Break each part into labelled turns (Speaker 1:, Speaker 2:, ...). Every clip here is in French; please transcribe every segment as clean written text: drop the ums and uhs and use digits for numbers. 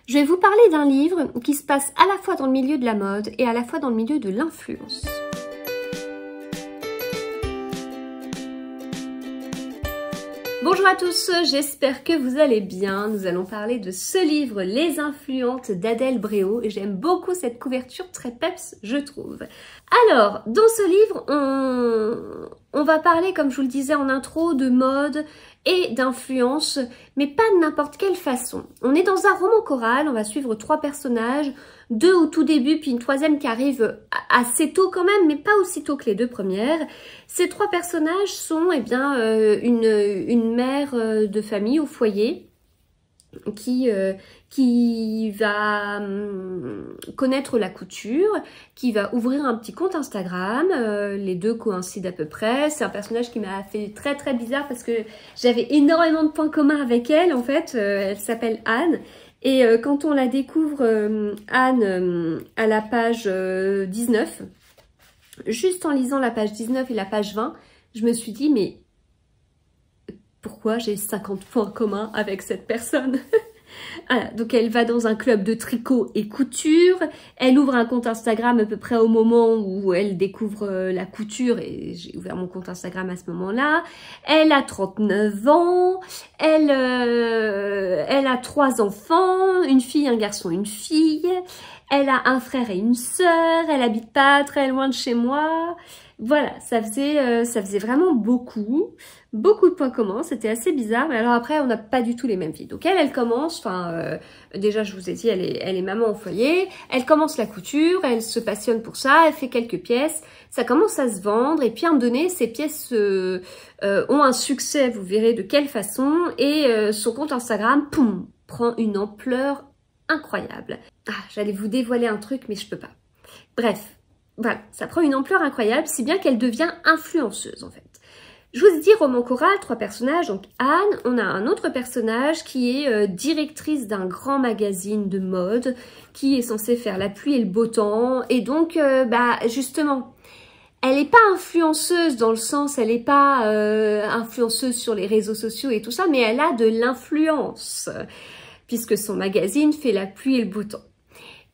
Speaker 1: Je vais vous parler d'un livre qui se passe à la fois dans le milieu de la mode et à la fois dans le milieu de l'influence. Bonjour à tous, j'espère que vous allez bien. Nous allons parler de ce livre, Les Influentes d'Adèle Bréau. Et j'aime beaucoup cette couverture, très peps, je trouve. Alors, dans ce livre, on va parler, comme je vous le disais en intro, de mode et d'influence, mais pas de n'importe quelle façon. On est dans un roman choral, on va suivre 3 personnages, 2 au tout début, puis une 3e qui arrive assez tôt quand même, mais pas aussi tôt que les 2 premières. Ces 3 personnages sont une mère de famille au foyer qui va connaître la couture, qui va ouvrir un petit compte Instagram, les 2 coïncident à peu près. C'est un personnage qui m'a fait très très bizarre parce que j'avais énormément de points communs avec elle en fait. Elle s'appelle Anne. Et quand on la découvre, Anne, à la page 19, juste en lisant la page 19 et la page 20, je me suis dit, mais pourquoi j'ai 50 points communs avec cette personne? Voilà, donc elle va dans un club de tricot et couture, elle ouvre un compte Instagram à peu près au moment où elle découvre la couture et j'ai ouvert mon compte Instagram à ce moment-là. Elle a 39 ans, elle a 3 enfants, une fille, un garçon, une fille, elle a un frère et une sœur, elle habite pas très loin de chez moi. Voilà, ça faisait vraiment beaucoup de points communs, c'était assez bizarre, mais alors après on n'a pas du tout les mêmes vies. Donc elle commence, déjà je vous ai dit, elle est maman au foyer, elle commence la couture, elle se passionne pour ça, elle fait quelques pièces, ça commence à se vendre, et puis à un moment donné, ces pièces ont un succès, vous verrez de quelle façon, et son compte Instagram, poum, prend une ampleur incroyable. Ah, j'allais vous dévoiler un truc, mais je peux pas. Bref. Voilà, ça prend une ampleur incroyable, si bien qu'elle devient influenceuse en fait. Je vous ai dit roman choral, 3 personnages, donc Anne, on a un autre personnage qui est directrice d'un grand magazine de mode, qui est censé faire la pluie et le beau temps, et donc justement, elle n'est pas influenceuse dans le sens, elle n'est pas influenceuse sur les réseaux sociaux et tout ça, mais elle a de l'influence, puisque son magazine fait la pluie et le beau temps.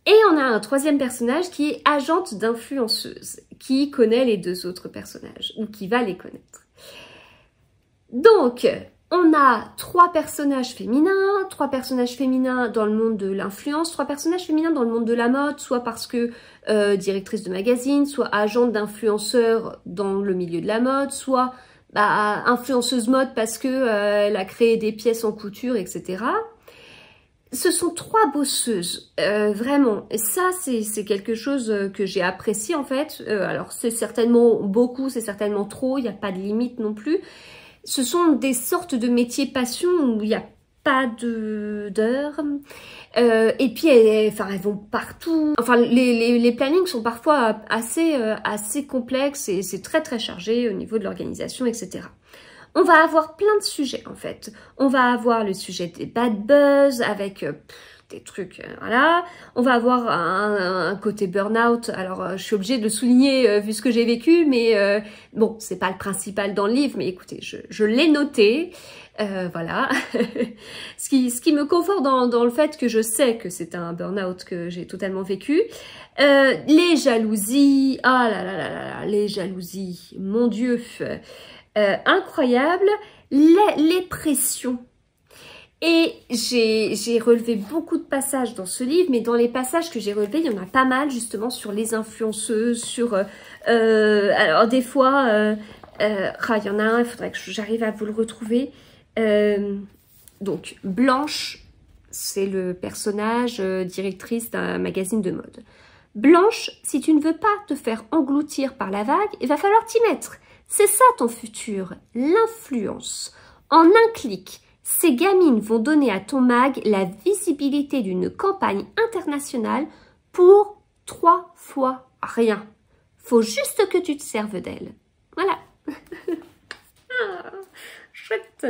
Speaker 1: Et on a un 3e personnage qui est agente d'influenceuse, qui connaît les 2 autres personnages, ou qui va les connaître. Donc, on a 3 personnages féminins dans le monde de l'influence, 3 personnages féminins dans le monde de la mode, soit parce que directrice de magazine, soit agente d'influenceur dans le milieu de la mode, soit influenceuse mode parce que elle a créé des pièces en couture, etc. Ce sont 3 bosseuses, vraiment. Et ça, c'est quelque chose que j'ai apprécié en fait. Alors, c'est certainement beaucoup, c'est certainement trop, il n'y a pas de limite non plus. Ce sont des sortes de métiers passion où il n'y a pas d'heures. Et puis, elles vont partout. Enfin, les plannings sont parfois assez complexes et c'est très très chargé au niveau de l'organisation, etc. On va avoir plein de sujets en fait. On va avoir le sujet des bad buzz avec des trucs, voilà. On va avoir un côté burn-out. Alors je suis obligée de le souligner vu ce que j'ai vécu, mais bon, c'est pas le principal dans le livre, mais écoutez, je l'ai noté. Voilà. ce qui me conforte dans le fait que je sais que c'est un burn-out que j'ai totalement vécu. Les jalousies, ah là là là là, les jalousies, mon Dieu. Incroyable, les pressions. Et j'ai relevé beaucoup de passages dans ce livre, mais dans les passages que j'ai relevés, il y en a pas mal justement sur les influenceuses, sur... alors des fois, il y en a un, il faudrait que j'arrive à vous le retrouver. Donc, Blanche, c'est le personnage directrice d'un magazine de mode. Blanche, si tu ne veux pas te faire engloutir par la vague, il va falloir t'y mettre. C'est ça ton futur, l'influence. En un clic, ces gamines vont donner à ton mag la visibilité d'une campagne internationale pour 3 fois rien. Faut juste que tu te serves d'elle. Voilà. Ah, chouette.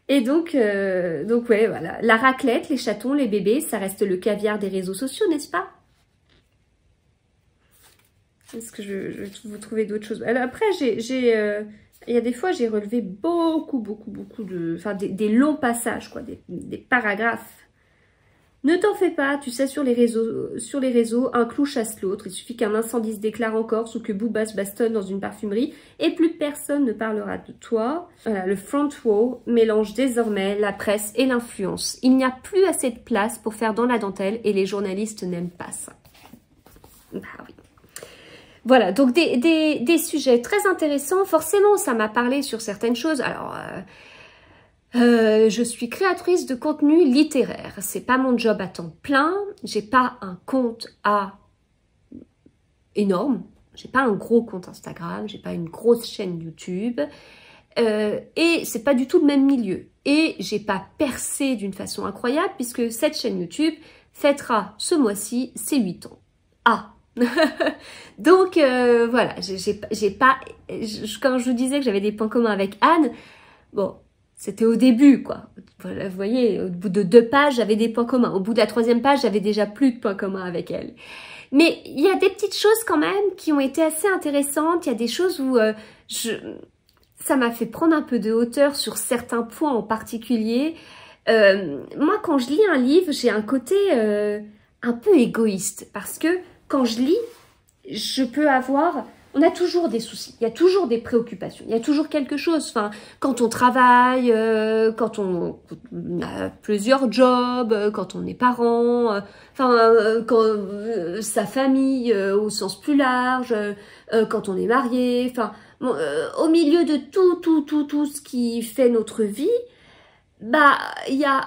Speaker 1: Et donc ouais, voilà. La raclette, les chatons, les bébés, ça reste le caviar des réseaux sociaux, n'est-ce pas? Est-ce que je vais vous trouver d'autres choses? Alors après, il y a des fois, j'ai relevé beaucoup de... Enfin, des longs passages, quoi, des paragraphes. Ne t'en fais pas, tu sais, sur les réseaux, un clou chasse l'autre. Il suffit qu'un incendie se déclare en Corse ou que Booba se bastonne dans une parfumerie et plus personne ne parlera de toi. Voilà, le front row mélange désormais la presse et l'influence. Il n'y a plus assez de place pour faire dans la dentelle et les journalistes n'aiment pas ça. Bah oui. Voilà, donc des sujets très intéressants. Forcément, ça m'a parlé sur certaines choses. Alors... je suis créatrice de contenu littéraire. C'est pas mon job à temps plein. J'ai pas un compte énorme. J'ai pas un gros compte Instagram. J'ai pas une grosse chaîne YouTube. Et c'est pas du tout le même milieu. Et j'ai pas percé d'une façon incroyable puisque cette chaîne YouTube fêtera ce mois-ci ses 8 ans. Ah. Donc voilà, j'ai pas... Comme je vous disais que j'avais des points communs avec Anne, bon... C'était au début, quoi. Voilà, vous voyez, au bout de 2 pages, j'avais des points communs. Au bout de la 3e page, j'avais déjà plus de points communs avec elle. Mais il y a des petites choses quand même qui ont été assez intéressantes. Il y a des choses où ça m'a fait prendre un peu de hauteur sur certains points en particulier. Moi, quand je lis un livre, j'ai un côté un peu égoïste. Parce que quand je lis, je peux avoir... On a toujours des soucis, il y a toujours des préoccupations, il y a toujours quelque chose. Enfin, quand on travaille, quand on a plusieurs jobs, quand on est parent, quand sa famille au sens plus large, quand on est marié, enfin, bon, au milieu de tout ce qui fait notre vie, bah, il y a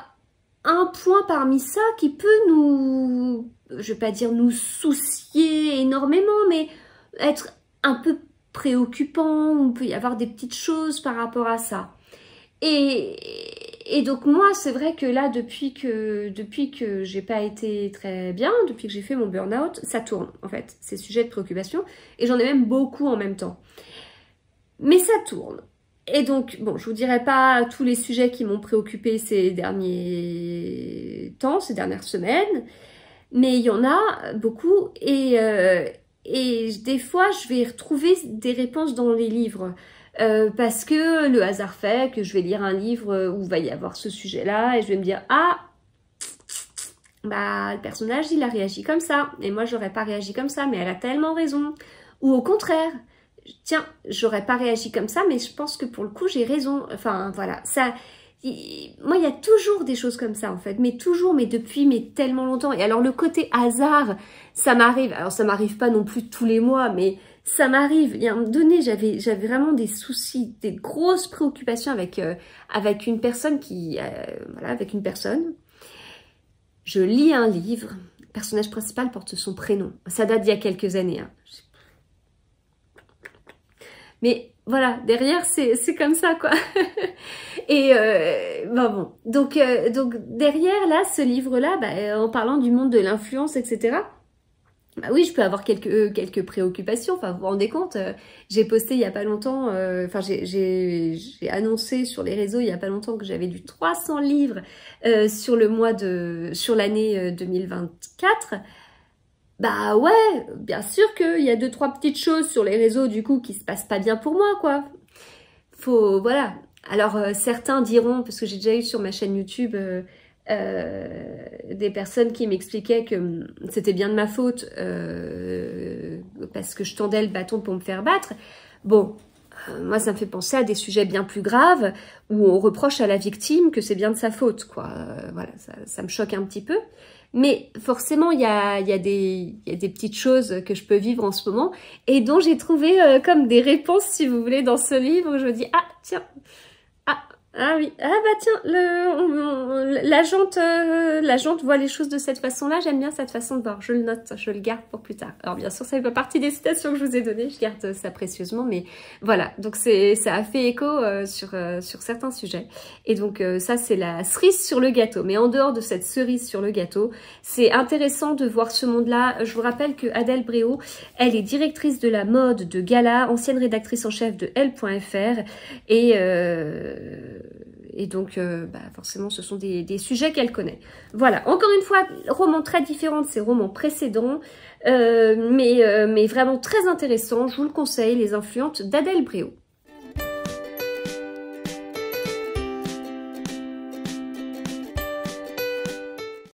Speaker 1: un point parmi ça qui peut nous, je vais pas dire nous soucier énormément, mais être un peu préoccupant, on peut y avoir des petites choses par rapport à ça. Et donc moi, c'est vrai que là, depuis que j'ai pas été très bien, depuis que j'ai fait mon burn-out, ça tourne en fait, ces sujets de préoccupation, et j'en ai même beaucoup en même temps. Mais ça tourne. Et donc, bon, je vous dirai pas tous les sujets qui m'ont préoccupé ces derniers temps, ces dernières semaines, mais il y en a beaucoup, et des fois, je vais retrouver des réponses dans les livres parce que le hasard fait que je vais lire un livre où il va y avoir ce sujet-là et je vais me dire « Ah, bah, le personnage, il a réagi comme ça et moi, j'aurais pas réagi comme ça, mais elle a tellement raison. » Ou au contraire, tiens, j'aurais pas réagi comme ça, mais je pense que pour le coup, j'ai raison. Enfin, voilà, ça... Moi, il y a toujours des choses comme ça, en fait, mais toujours, mais depuis tellement longtemps. Et alors, le côté hasard, ça m'arrive. Alors, ça m'arrive pas non plus tous les mois, mais ça m'arrive. Il y a un moment donné, j'avais vraiment des soucis, des grosses préoccupations avec une personne voilà, avec une personne. Je lis un livre. Le personnage principal porte son prénom. Ça date d'il y a quelques années, hein. Mais voilà, derrière, c'est comme ça, quoi. Et bon. Donc derrière, là, ce livre-là, bah, en parlant du monde de l'influence, etc., bah oui, je peux avoir quelques préoccupations. Enfin, vous vous rendez compte, j'ai posté il y a pas longtemps, enfin, j'ai annoncé sur les réseaux il y a pas longtemps que j'avais lu 300 livres sur l'année 2024. Bah ouais, bien sûr qu'il y a 2-3 petites choses sur les réseaux du coup qui se passent pas bien pour moi, quoi. Voilà. Alors certains diront, parce que j'ai déjà eu sur ma chaîne YouTube des personnes qui m'expliquaient que c'était bien de ma faute parce que je tendais le bâton pour me faire battre. Bon, moi ça me fait penser à des sujets bien plus graves où on reproche à la victime que c'est bien de sa faute, quoi. Voilà, ça me choque un petit peu. Mais forcément, il y a des petites choses que je peux vivre en ce moment et dont j'ai trouvé comme des réponses, si vous voulez, dans ce livre où je me dis « Ah, tiens, ah oui, ah bah tiens, la jante voit les choses de cette façon-là, j'aime bien cette façon de voir, je le note, je le garde pour plus tard. » Alors bien sûr, ça fait pas partie des citations que je vous ai données, je garde ça précieusement, mais voilà, donc ça a fait écho sur certains sujets. Et donc ça, c'est la cerise sur le gâteau. Mais en dehors de cette cerise sur le gâteau, c'est intéressant de voir ce monde-là. Je vous rappelle que Adèle Bréau, elle est directrice de la mode de Gala, ancienne rédactrice en chef de Elle.fr, et donc, bah, forcément, ce sont des sujets qu'elle connaît. Voilà, encore une fois, roman très différent de ses romans précédents, mais vraiment très intéressant. Je vous le conseille, Les Influentes d'Adèle Bréau.